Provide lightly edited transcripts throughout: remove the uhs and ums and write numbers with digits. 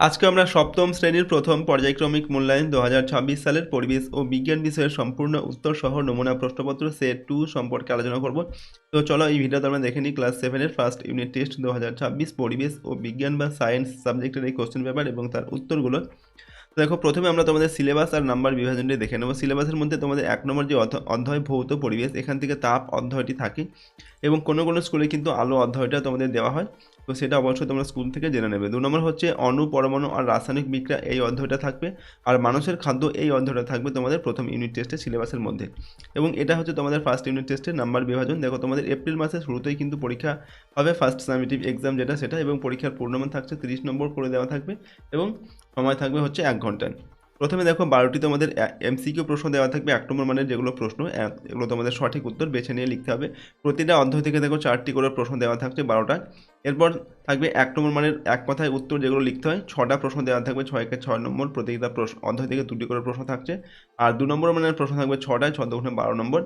আজকে আমরা সপ্তম শ্রেণীর প্রথম পর্যায়ক্রমিক মূল্যায়ন ২০২৬ সালের পরিবেশ ও বিজ্ঞান বিষয়ের সম্পূর্ণ উত্তর সহ নমুনা প্রশ্নপত্র সেট 2 সম্পর্কে আলোচনা করব। তো চলো এই ভিডিওতে আমরা দেখে নিই ক্লাস 7 এর ফার্স্ট ইউনিট টেস্ট ২০২৬ পরিবেশ ও বিজ্ঞান বা সায়েন্স সাবজেক্টের এই কোশ্চেন পেপার এবং তার উত্তরগুলো। তো দেখো, প্রথমে আমরা তোমাদের সিলেবাস আর নাম্বার বিভাজনটি দেখে নেব। সিলেবাসের মধ্যে তোমাদের ১ নম্বর যে অধ্যায় ভৌত পরিবেশ, এখান থেকে তাপ অধ্যায়টি থাকে এবং কোনো কোনো স্কুলে কিন্তু আলো অধ্যায়টা তোমাদের দেওয়া হয়, তো সেটা অবশ্যই তোমরা স্কুল থেকে জেনে নেবে। ২ নম্বর হচ্ছে অণু, পরমাণু আর রাসায়নিক বিক্রিয়া, এই অধ্যায়টা থাকবে। আর মানুষের খাদ্য, এই অধ্যায়টা থাকবে তোমাদের প্রথম ইউনিট টেস্টের সিলেবাসের মধ্যে। এবং এটা হচ্ছে তোমাদের ফার্স্ট ইউনিট টেস্টের নাম্বার বিভাজন। দেখো, তোমাদের এপ্রিল মাসের শুরুতেই কিন্তু পরীক্ষা হবে, ফার্স্ট সামেটিভ এক্সাম যেটা সেটা, এবং পরীক্ষার পূর্ণমান থাকছে 30 নম্বর করে দেওয়া থাকবে এবং সময় থাকবে হচ্ছে 1 ঘন্টা। প্রথমে দেখো 12টি তোমাদের এমসিকিউ প্রশ্ন দেওয়া থাকবে 1 নম্বর মানের যেগুলো প্রশ্ন, এগুলো তোমাদের সঠিক উত্তর বেছে নিয়ে লিখতে হবে। প্রতিটা অধ্যায় থেকে দেখো 4টি করে প্রশ্ন দেওয়া থাকছে 12টা। এরপর থাকবে 1 নম্বর মানের এক কথায় উত্তর যেগুলো লিখতে হয়, 6টা প্রশ্ন দেওয়া থাকবে 6 কে 6 নম্বর, প্রতিটা অধ্যায় থেকে 2টি করে প্রশ্ন থাকছে। আর 2 নম্বর মানের প্রশ্ন থাকবে 6টায়, 6 দুগুণে 12 নম্বর।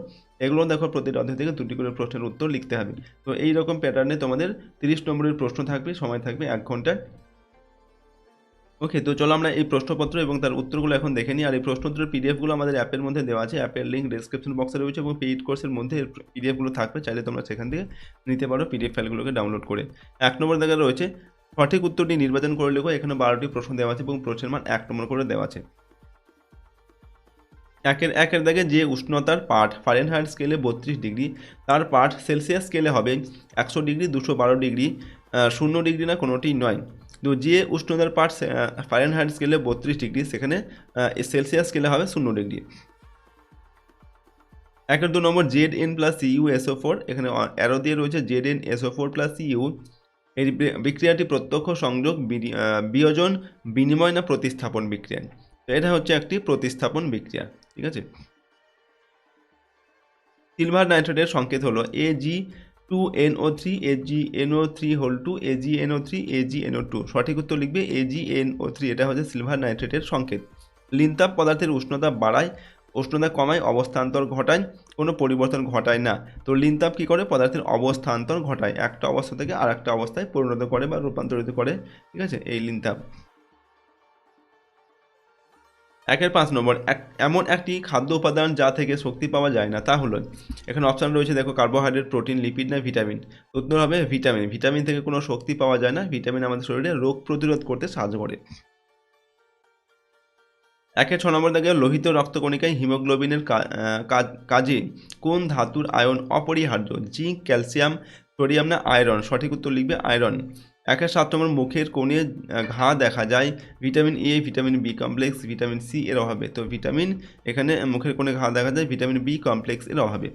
এগুলো দেখো প্রতিটা অধ্যায় থেকে 2টি করে প্রশ্নের উত্তর লিখতে হবে। তো এই রকম প্যাটার্নে তোমাদের 30 নম্বরের প্রশ্ন থাকবে, সময় থাকবে 1 ঘন্টা। ওকে, তো চলো আমরা এই প্রশ্নপত্র এবং তার উত্তরগুলো এখন দেখে নিই। আর এই প্রশ্নোত্তরের পিডিএফগুলো আমাদের অ্যাপের মধ্যে দেওয়া আছে, অ্যাপের লিঙ্ক ডেসক্রিপশন বক্সে রয়েছে এবং পেইড কোর্সের মধ্যে পিডিএফগুলো থাকবে, চাইলে তোমরা সেখান থেকে নিতে পারো পিডিএফ ফাইলগুলোকে ডাউনলোড করে। 1 নম্বর জায়গায় রয়েছে সঠিক উত্তরটি নির্বাচন করে লেখো। এখানে 12টি প্রশ্ন দেওয়া আছে এবং প্রশ্নের মান 1 নম্বর করে দেওয়া আছে। একের দাগে যে উষ্ণতার পাঠ ফারেনহাইট স্কেলে 32 ডিগ্রি, তার পাঠ সেলসিয়াস স্কেলে হবে 100 ডিগ্রি, 212 ডিগ্রি, 0 ডিগ্রি না কোনোটি নয়। তো যে উষ্ণতার পাঠ ফারেনহাইট স্কেলে 32 ডিগ্রি, সেখানে সেলসিয়াস স্কেলে হবে 0 degree. 2 number ZN plus U SO4, এখানে অ্যারো দিয়ে রয়েছে ZN SO4 প্লাস ইউ। এই বিক্রিয়াটি প্রত্যক্ষ সংযোগ, বিয়োজন, বিনিময় না প্রতিস্থাপন বিক্রিয়া? তো এটা হচ্ছে একটি প্রতিস্থাপন বিক্রিয়া, ঠিক আছে। সিলভার নাইট্রেটের সংকেত হলো Ag2NO3, AgNO3 AgNO3, AgNO2। সঠিক উত্তর লিখবে AgNO3, এটা হচ্ছে সিলভার নাইট্রেটের সংকেত। লিনতাপ পদার্থের উষ্ণতা বাড়ায়, উষ্ণতা কমায়, অবস্থান্তর ঘটায়, কোনো পরিবর্তন ঘটায় না। তো লিনতাপ কী করে? পদার্থের অবস্থান্তর ঘটায়, একটা অবস্থা থেকে আর একটা অবস্থায় পরিণত করে বা রূপান্তরিত করে, ঠিক আছে, এই লিনতাপ। 5 নম্বর এমন একটি খাদ্য উপাদান যা থেকে শক্তি পাওয়া যায় না, তা হলো? এখানে অপশান রয়েছে, দেখো, কার্বোহাইড্রেট, প্রোটিন, লিপিড না ভিটামিন। উত্তর হবে ভিটামিন। ভিটামিন থেকে কোনো শক্তি পাওয়া যায় না। ভিটামিন আমাদের শরীরে রোগ প্রতিরোধ করতে সাহায্য করে। 6 নম্বর দাগে লোহিত রক্তকণিকায় হিমোগ্লোবিনের কাজে কোন ধাতুর আয়ন অপরিহার্য? জিঙ্ক, ক্যালসিয়াম, সোডিয়াম না আয়রন? সঠিক উত্তর লিখবে আয়রন। 7 নম্বর মুখের কোণে ঘা দেখা যায়, vitamin A, vitamin B complex, vitamin C এর অভাবে? তো ভিটামিন, এখানে মুখের কোণে ঘা দেখা যায় ভিটামিন বি কমপ্লেক্স এর অভাবে।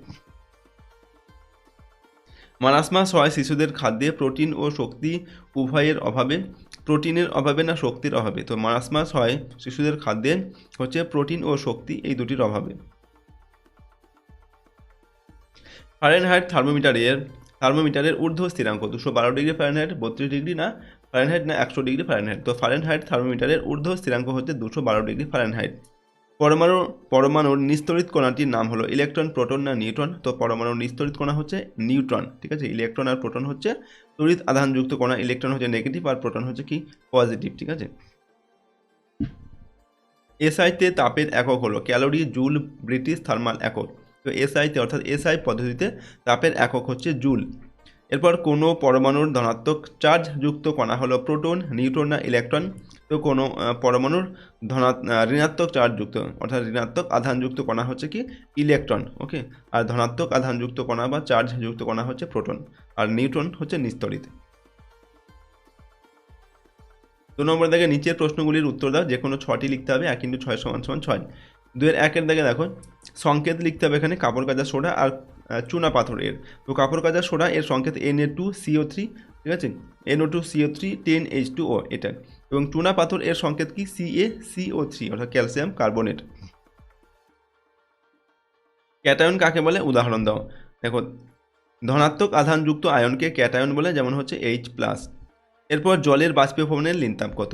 মারাসমাস হয় শিশুদের খাদ্যে প্রোটিন ও শক্তি উভয়ের অভাবে? প্রোটিনের অভাবে না শক্তির অভাবে? তো মারাসমাস হয় শিশুদের খাদ্যে হচ্ছে প্রোটিন ও শক্তি, এই দুটির অভাবে। ফারেনহাইট থার্মোমিটারের ঊর্ধ্ব স্থিরাঙ্ক 212 ডিগ্রি ফারেনহাইট, 32 ডিগ্রি না ফারেনহাইট না 100 ডিগ্রি ফারেনহাইট? তো ফারেনহাইট থার্মোমিটারের ঊর্ধ্ব স্থিরাঙ্ক হচ্ছে 212 ডিগ্রি ফারেনহাইট। পরমাণুর নিস্তড়িত কণাটির নাম হলো ইলেকট্রন, প্রোটন না নিউট্রন? তো পরমাণুর নিস্তড়িত কণা হচ্ছে নিউট্রন, ঠিক আছে। ইলেকট্রন আর প্রোটন হচ্ছে তড়িৎ আধানযুক্ত কণা, ইলেকট্রন হচ্ছে নেগেটিভ আর প্রোটন হচ্ছে কি পজিটিভ, ঠিক আছে। এসআইতে তাপের একক হলো ক্যালোরি, জুল, ব্রিটিশ থার্মাল একক? তো এসআইতে অর্থাৎ এসআই পদ্ধতিতে তাপের একক হচ্ছে জুল। এরপর কোনো পরমাণুর ধনাত্মক চার্জযুক্ত কণা হলো প্রোটন, নিউট্রন না ইলেকট্রন? তো কোনো পরমাণুর ঋণাত্মক চার্জযুক্ত অর্থাৎ ঋণাত্মক আধানযুক্ত কণা হচ্ছে কি ইলেকট্রন, ওকে। আর ধনাত্মক আধানযুক্ত কণা বা চার্জযুক্ত কণা হচ্ছে প্রোটন, আর নিউট্রন হচ্ছে নিস্তড়িত। 2 নম্বর দাগে নিচের প্রশ্নগুলির উত্তর দাও, যে কোনো 6টি লিখতে হবে। 1 × 6 = 6। 2-1 দাগে দেখো সংকেত লিখতে হবে, এখানে কাপড় কাচা সোডা আর চুনা পাথরের। তো কাপড় কাচা সোডা এর সংকেত Na2CO3, ঠিক আছে, NO2CO3 10H2O এটা। এবং চুনা পাথর এর সংকেত কি CaCO3 অর্থাৎ ক্যালসিয়াম কার্বনেট। ক্যাটায়ন কাকে বলে? উদাহরণ দাও। দেখো, ধনাত্মক আধানযুক্ত আয়নকে ক্যাটায়ন বলে, যেমন হচ্ছে H+। এরপর জলের বাষ্পীভবনের লিনতাপ কত?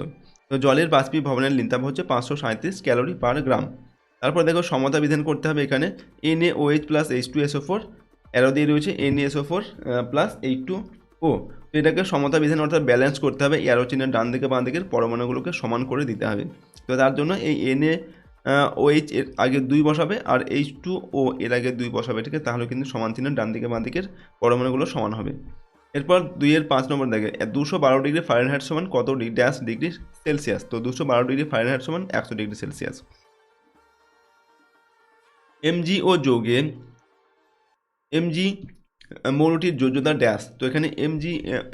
তো জলের বাষ্পীভবনের লিনতাপ হচ্ছে 537 ক্যালোরি পার গ্রাম। তারপর দেখো সমতা বিধান করতে হবে, এখানে NaOH প্লাস H2SO4, অ্যারো দিয়ে রয়েছে NaSO4 প্লাস H2O। তো এটাকে সমতা বিধান অর্থাৎ ব্যালেন্স করতে হবে, অ্যারো চিহ্নের ডান দিকে বাঁ দিকের পরমাণুগুলোকে সমান করে দিতে হবে। তো তার জন্য এই NaOH এর আগে 2 বসাবে আর H2O এর আগে 2 বসাবে, ঠিক আছে? তাহলে কিন্তু সমান চিহ্নের ডান দিকে বাঁ দিকের পরমাণুগুলো সমান হবে। এরপর 2 এর 5 নম্বর দেখে 212 ডিগ্রি ফারেনহাইট সমান কত ডিগ্রি সেলসিয়াস। তো 212 ডিগ্রি ফারেনহাইট সমান 100 ডিগ্রি সেলসিয়াস। MgO যৌগে Mg মৌলটির যোজ্যতা ড্যাশ। তো এখানে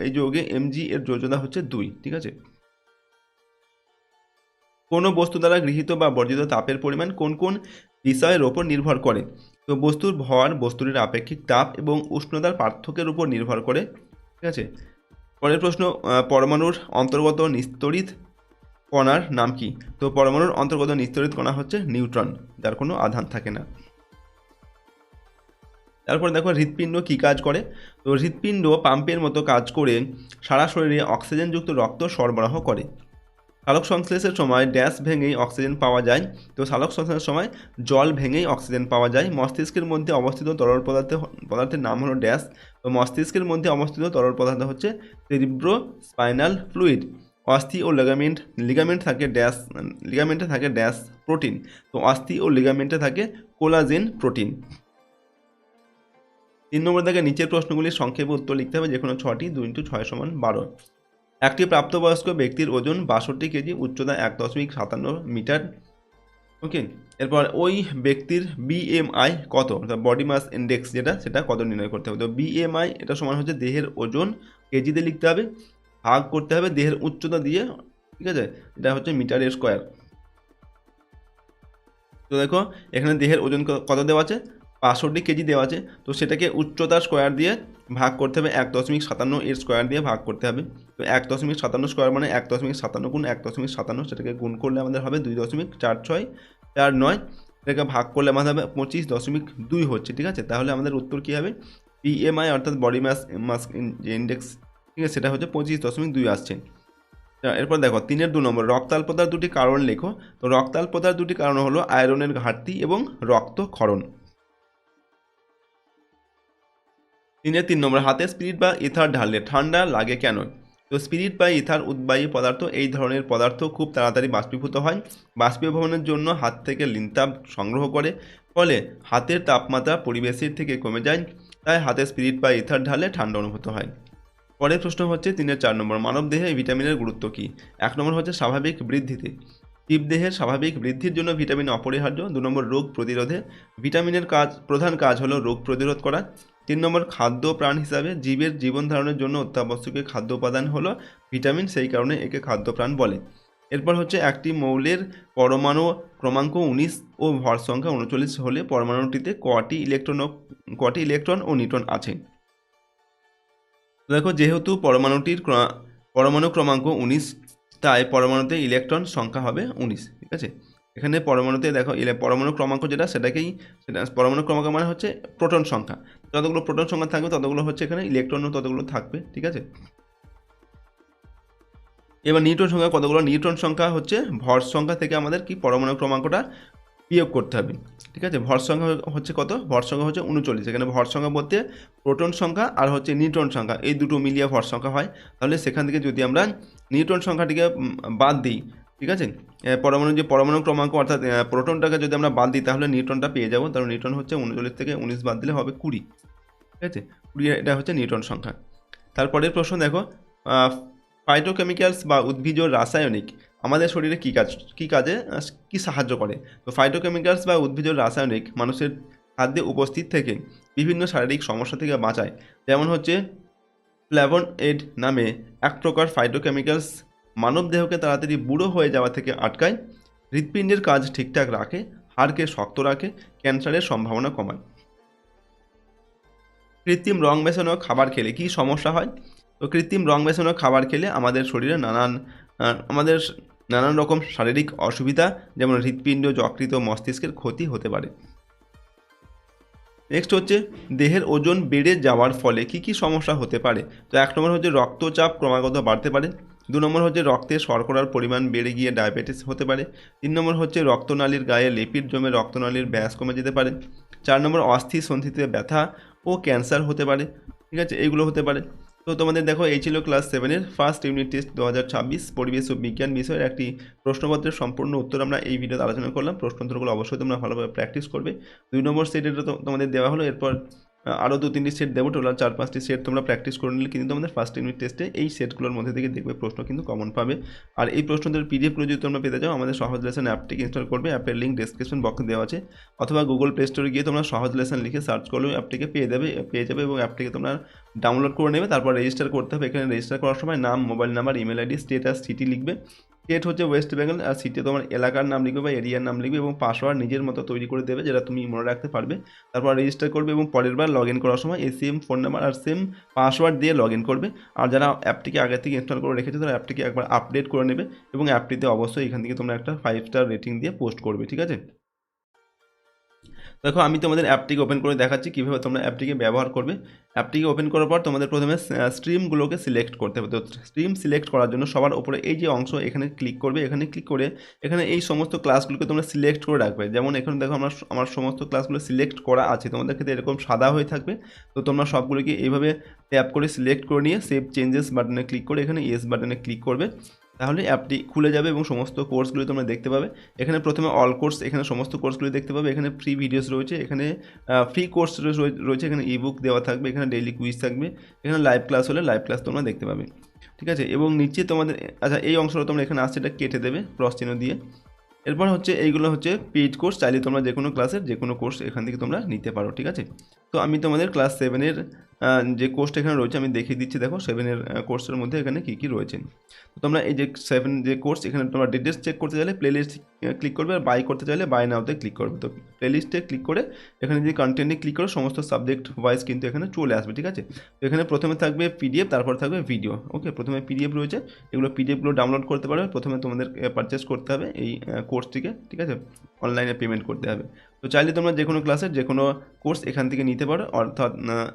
এই যৌগে Mg এর যোজ্যতা হচ্ছে 2, ঠিক আছে? কোনো বস্তু দ্বারা গৃহীত বা বর্জিত তাপের পরিমাণ কোন কোন বিষয়ের ওপর নির্ভর করে? তো বস্তুর ভর, বস্তুটির আপেক্ষিক তাপ এবং উষ্ণতার পার্থক্যের উপর নির্ভর করে, ঠিক আছে? পরের প্রশ্ন, পরমাণুর অন্তর্গত নিস্তড়িত কণার নাম কি? তো পরমাণুর অন্তর্গত নিস্তড়িত কণা হচ্ছে নিউট্রন, যার কোনো আধান থাকে না। তারপর দেখো হৃৎপিণ্ড কী কাজ করে? তো হৃৎপিণ্ড পাম্পের মতো কাজ করে সারা শরীরে অক্সিজেনযুক্ত রক্ত সরবরাহ করে। সালোক সংশ্লেষের সময় ড্যাশ ভেঙেই অক্সিজেন পাওয়া যায়। তো সালোক সংশ্লেষের সময় জল ভেঙেই অক্সিজেন পাওয়া যায়। মস্তিষ্কের মধ্যে অবস্থিত তরল পদার্থের নাম হলো ড্যাশ। তো মস্তিষ্কের মধ্যে অবস্থিত তরল পদার্থ হচ্ছে সেরিব্রো স্পাইনাল ফ্লুইড। অস্থি ও লিগামেন্টে থাকে ড্যাশ প্রোটিন। তো অস্থি ও লিগামেন্টে থাকে কোলাজেন প্রোটিন। 3 নম্বর থেকে নিচের প্রশ্নগুলির সংক্ষেপে উত্তর লিখতে হবে, যে কোনো 6টি। 2 × 6 = 12। একটি প্রাপ্তবয়স্ক ব্যক্তির ওজন 62 কেজি, উচ্চতা 1.57 মিটার। ওকে, এরপর ওই ব্যক্তির BMI কত, অর্থাৎ বডি মাস ইন্ডেক্স সেটা কত নির্ণয় করতে হবে। তো BMI এটা সমান হচ্ছে দেহের ওজন কেজিতে লিখতে হবে, ভাগ করতে হবে দেহের উচ্চতা দিয়ে, ঠিক আছে? এটা হচ্ছে মিটারের স্কোয়ার। তো দেখো এখানে দেহের ওজন কত দেওয়া আছে, 65 কেজি দেওয়া আছে। তো সেটাকে উচ্চতার স্কোয়ার দিয়ে ভাগ করতে হবে, 1.57 এর স্কোয়ার দিয়ে ভাগ করতে হবে। তো 1.57 স্কোয়ার মানে 1.57 গুণ 1.57, সেটাকে গুণ করলে আমাদের হবে 2.4649। এটাকে ভাগ করলে আমাদের হবে 25.2 হচ্ছে, ঠিক আছে? তাহলে আমাদের উত্তর কী হবে, BMI অর্থাৎ বডি মাস ইন্ডেক্স, ঠিক আছে, সেটা হচ্ছে 25.2 আসছে। এরপর দেখো 3 এর 2 নম্বর, রক্তাল্পতার দুটি কারণ লেখো। তো রক্তাল্পতার দুটি কারণ হলো আয়রনের ঘাটতি এবং রক্তক্ষরণ। 3 এর 3 নম্বর, হাতে স্পিরিট বা ইথার ঢাললে ঠান্ডা লাগে কেন? তো স্পিরিট বা ইথার উদ্বায়ী পদার্থ, এই ধরনের পদার্থ খুব তাড়াতাড়ি বাষ্পীভূত হয়। বাষ্পীভবনের জন্য হাত থেকে লিনতাপ সংগ্রহ করে, ফলে হাতের তাপমাত্রা পরিবেশের থেকে কমে যায়, তাই হাতে স্পিরিট বা ইথার ঢালে ঠান্ডা অনুভূত হয়। পরের প্রশ্ন হচ্ছে 3 এর 4 নম্বর, মানবদেহে ভিটামিনের গুরুত্ব কী? 1 নম্বর হচ্ছে স্বাভাবিক বৃদ্ধিতে। জীবদেহের স্বাভাবিক বৃদ্ধির জন্য ভিটামিন অপরিহার্য। 2 নম্বর রোগ প্রতিরোধে। ভিটামিনের প্রধান কাজ হলো রোগ প্রতিরোধ করা। 3 নম্বর খাদ্য প্রাণ হিসাবে জীবের জীবন ধারণের জন্য অত্যাবশ্যকীয় খাদ্য উপাদান হলো ভিটামিন, সেই কারণে একে খাদ্যপ্রাণ বলে। এরপর হচ্ছে একটি মৌলের পরমাণু ক্রমাঙ্ক 19 ও ভর সংখ্যা 39 হলে পরমাণুটিতে কটি ইলেকট্রন ও নিউট্রন আছে? দেখো যেহেতু পরমাণু ক্রমাঙ্ক 19, তাই পরমাণুতে ইলেকট্রন সংখ্যা হবে 19, ঠিক আছে? এখানে পরমাণুতে দেখো পরমাণু ক্রমাঙ্ক সেটা পরমাণু ক্রমাঙ্ক মানে হচ্ছে প্রোটন সংখ্যা। যতগুলো প্রোটন সংখ্যা থাকবে ততগুলো হচ্ছে এখানে ইলেকট্রনও ততগুলো থাকবে, ঠিক আছে? এবার নিউট্রন সংখ্যা কতগুলো? নিউট্রন সংখ্যা হচ্ছে ভর সংখ্যা থেকে আমাদের কি পরমাণু ক্রমাঙ্কটা বিয়োগ করতে হবে, ঠিক আছে? ভর সংখ্যা হচ্ছে কত? ভর সংখ্যা হচ্ছে 39। এখানে ভর সংখ্যা বলতে প্রোটন সংখ্যা আর হচ্ছে নিউট্রন সংখ্যা, এই দুটো মিলিয়ে ভর সংখ্যা হয়। তাহলে সেখান থেকে যদি আমরা নিউট্রন সংখ্যাটিকে বাদ দিই, ঠিক আছে, পরমাণু ক্রমাঙ্ক অর্থাৎ প্রোটনটাকে যদি আমরা বাদ দিই তাহলে নিউট্রনটা পেয়ে যাবো। তাহলে নিউট্রন হচ্ছে 39 থেকে 19 বাদ দিলে হবে 20, ঠিক আছে? 20, এটা হচ্ছে নিউট্রন সংখ্যা। তারপরের প্রশ্ন দেখো, ফাইটোকেমিক্যালস বা উদ্ভিজ রাসায়নিক আমাদের শরীরে কী সাহায্য করে? তো ফাইটোকেমিক্যালস বা উদ্ভিজ রাসায়নিক মানুষের খাদ্যে উপস্থিত থেকে বিভিন্ন শারীরিক সমস্যা থেকে বাঁচায়। যেমন হচ্ছে ফ্ল্যাভোনয়েড নামে এক প্রকার ফাইটোকেমিক্যালস মানবদেহকে তাড়াতাড়ি বুড়ো হয়ে যাওয়া থেকে আটকায়, হৃৎপিণ্ডের কাজ ঠিকঠাক রাখে, হাড়কে শক্ত রাখে, ক্যান্সারের সম্ভাবনা কমায়। কৃত্রিম রং মেশানো খাবার খেলে কী সমস্যা হয়? তো কৃত্রিম রং মেশানো খাবার খেলে আমাদের শরীরে নানান রকম শারীরিক অসুবিধা, যেমন হৃৎপিণ্ড, যকৃৎ ও মস্তিষ্কের ক্ষতি হতে পারে। নেক্সট হচ্ছে দেহের ওজন বেড়ে যাওয়ার ফলে কী সমস্যা হতে পারে? তো 1 নম্বর হচ্ছে রক্তচাপ ক্রমাগত বাড়তে পারে। 2 নম্বর হচ্ছে রক্তে শর্করার পরিমাণ বেড়ে গিয়ে ডায়াবেটিস হতে পারে। 3 নম্বর হচ্ছে রক্তনালীর গায়ে লিপিড জমে রক্তনালীর ব্যাস কমে যেতে পারে। 4 নম্বর অস্থি সন্ধিতে ব্যথা ও ক্যান্সার হতে পারে, ঠিক আছে, এইগুলো হতে পারে। তো তোমাদের দেখো এই ছিল ক্লাস 7-এর ফার্স্ট ইউনিট টেস্ট 2026 পরিবেশ ও বিজ্ঞান বিষয়ের একটি প্রশ্নপত্রের সম্পূর্ণ উত্তর আমরা এই ভিডিওতে আলোচনা করলাম। প্রশ্নোত্তরগুলো অবশ্যই তোমরা ভালোভাবে প্র্যাকটিস করবে। 2 নম্বর সেট এটা তোমাদের দেওয়া হলো, এরপর আরও 2-3টি সেট দেবো, টোটাল 4-5টি সেট তোমরা প্র্যাকটিস করে নিলে কিন্তু তোমাদের ফার্স্ট ইউনিট টেস্টে এই সেটগুলোর মধ্যে থেকে দেখবে প্রশ্ন কিন্তু কমন পাবে। আর এই প্রশ্নদের পিডিএফগুলো যদি তোমরা পেতে চাও আমাদের সহজ লেসন অ্যাপটিকে ইনস্টল করবে, অ্যাপের লিঙ্ক ডেসক্রিপশন বক্সে দেওয়া আছে, অথবা গুগল প্লে স্টোরে গিয়ে তোমরা সহজ লেসন লিখে সার্চ করলেও অ্যাপটিকে পেয়ে যাবে এবং অ্যাপটিকে তোমরা ডাউনলোড করে নেবে। তারপর রেজিস্টার করতে হবে। এখানে রেজিস্টার করার সময় নাম, mobile number, email ID, state আর সিটি লিখবে। স্টেট হচ্ছে ওয়েস্ট বেঙ্গল, আর সিটি তোমার এলাকার নাম লিখবে বা এরিয়ার নাম লিখবে এবং পাসওয়ার্ড নিজের মতো তৈরি করে দেবে যেটা তুমি মনে রাখতে পারবে। তারপর রেজিস্টার করবে এবং পরের বার লগ ইন করার সময় এই সেম ফোন নাম্বার আর সেম পাসওয়ার্ড দিয়ে লগ ইন করবে। আর যারা অ্যাপটিকে আগে থেকে ইনস্টল করে রেখেছে তারা অ্যাপটিকে একবার আপডেট করে নেবে এবং অ্যাপটিতে অবশ্যই এখান থেকে তোমরা একটা 5 স্টার রেটিং দিয়ে পোস্ট করবে, ঠিক আছে। দেখো আমি তোমাদের অ্যাপটিকে ওপেন করে দেখাচ্ছি কীভাবে তোমরা অ্যাপটিকে ব্যবহার করবে। অ্যাপটিকে ওপেন করার পর তোমাদের প্রথমে স্ট্রিমগুলোকে সিলেক্ট করতে হবে। তো স্ট্রিম সিলেক্ট করার জন্য সবার উপরে এই যে অংশ এখানে ক্লিক করবে। এখানে ক্লিক করে এখানে এই সমস্ত ক্লাসগুলোকে তোমরা সিলেক্ট করে রাখবে। যেমন এখানে দেখো আমার সমস্ত ক্লাসগুলো সিলেক্ট করা আছে, তোমাদের ক্ষেত্রে এরকম সাদা হয়ে থাকবে। তো তোমরা সবগুলোকে এইভাবে ট্যাপ করে সিলেক্ট করে নিয়ে সেভ চেঞ্জেস বাটনে ক্লিক করে এখানে ইয়েস বাটনে ক্লিক করবে। তাহলে অ্যাপটি খুলে যাবে এবং সমস্ত কোর্সগুলি তোমরা দেখতে পাবে। এখানে প্রথমে অল কোর্স, এখানে সমস্ত কোর্সগুলি দেখতে পাবে। এখানে ফ্রি ভিডিওস রয়েছে, এখানে ফ্রি কোর্স রয়েছে, এখানে ইবুক দেওয়া থাকবে, এখানে ডেইলি কুইজ থাকবে, এখানে লাইভ ক্লাস হলে লাইভ ক্লাস তোমরা দেখতে পাবে, ঠিক আছে। এবং নিচে তোমাদের আচ্ছা এই অংশটা তোমরা এখানে আসছে এটা কেটে দেবে ক্রস চিহ্ন দিয়ে। এরপর হচ্ছে এইগুলো হচ্ছে পেইড কোর্স, চাইলে তোমরা যে কোনো ক্লাসের যে কোনো কোর্স এখান থেকে তোমরা নিতে পারো, ঠিক আছে। তো আমি তোমাদের ক্লাস 7-এর যে কোর্সটা এখানে রয়েছে আমি দেখিয়ে দিচ্ছি। দেখো 7-এর কোর্সের মধ্যে এখানে কী কী রয়েছে। তো তোমরা এই যে 7 যে কোর্স এখানে তোমরা ডিটেলস চেক করতে চাইলে প্লেলিস্ট ক্লিক করবে, আর বাই করতে চাইলে বাই নাওতে ক্লিক করবে। তো প্লেলিস্টে ক্লিক করে এখানে যদি কন্টেন্টে ক্লিক করো সমস্ত সাবজেক্ট ওয়াইজ কিন্তু এখানে চলে আসবে, ঠিক আছে। তো এখানে প্রথমে থাকবে পিডিএফ, তারপর থাকবে ভিডিও। ওকে, প্রথমে পিডিএফ রয়েছে, এগুলো পিডিএফগুলো ডাউনলোড করতে পারবে। প্রথমে তোমাদের পারচেস করতে হবে এই কোর্সটিকে, ঠিক আছে, অনলাইনে পেমেন্ট করতে হবে। তো চাইলে তোমরা যে কোনো ক্লাসের যে কোনো কোর্স এখান থেকে নিতে পারো, অর্থাৎ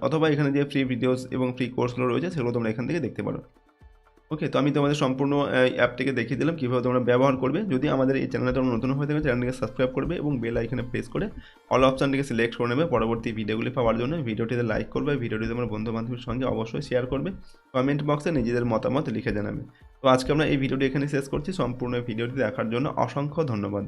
অথবা এখানে যে ফ্রি ভিডিওস এবং ফ্রি কোর্সগুলো রয়েছে সেগুলো তোমরা এখান থেকে দেখতে পারো। ওকে, তো আমি তোমাদের সম্পূর্ণ অ্যাপটিকে দেখিয়ে দিলাম কীভাবে তোমরা ব্যবহার করবে। যদি আমাদের এই চ্যানেলে তোমরা নতুন হয়ে থাকবে চ্যানেলটিকে সাবস্ক্রাইব করবে এবং বেল আইকনে প্রেস করে অল অপশানটিকে সিলেক্ট করে নেবে পরবর্তী ভিডিওগুলি পাওয়ার জন্য। ভিডিওটিতে লাইক করবে, ভিডিওটি তোমার বন্ধু বান্ধবের সঙ্গে অবশ্যই শেয়ার করবে, কমেন্ট বক্সে নিজেদের মতামত লিখে জানাবে। তো আজকে আমরা এই ভিডিওটি এখানে শেষ করছি। সম্পূর্ণ ভিডিওটি দেখার জন্য অসংখ্য ধন্যবাদ।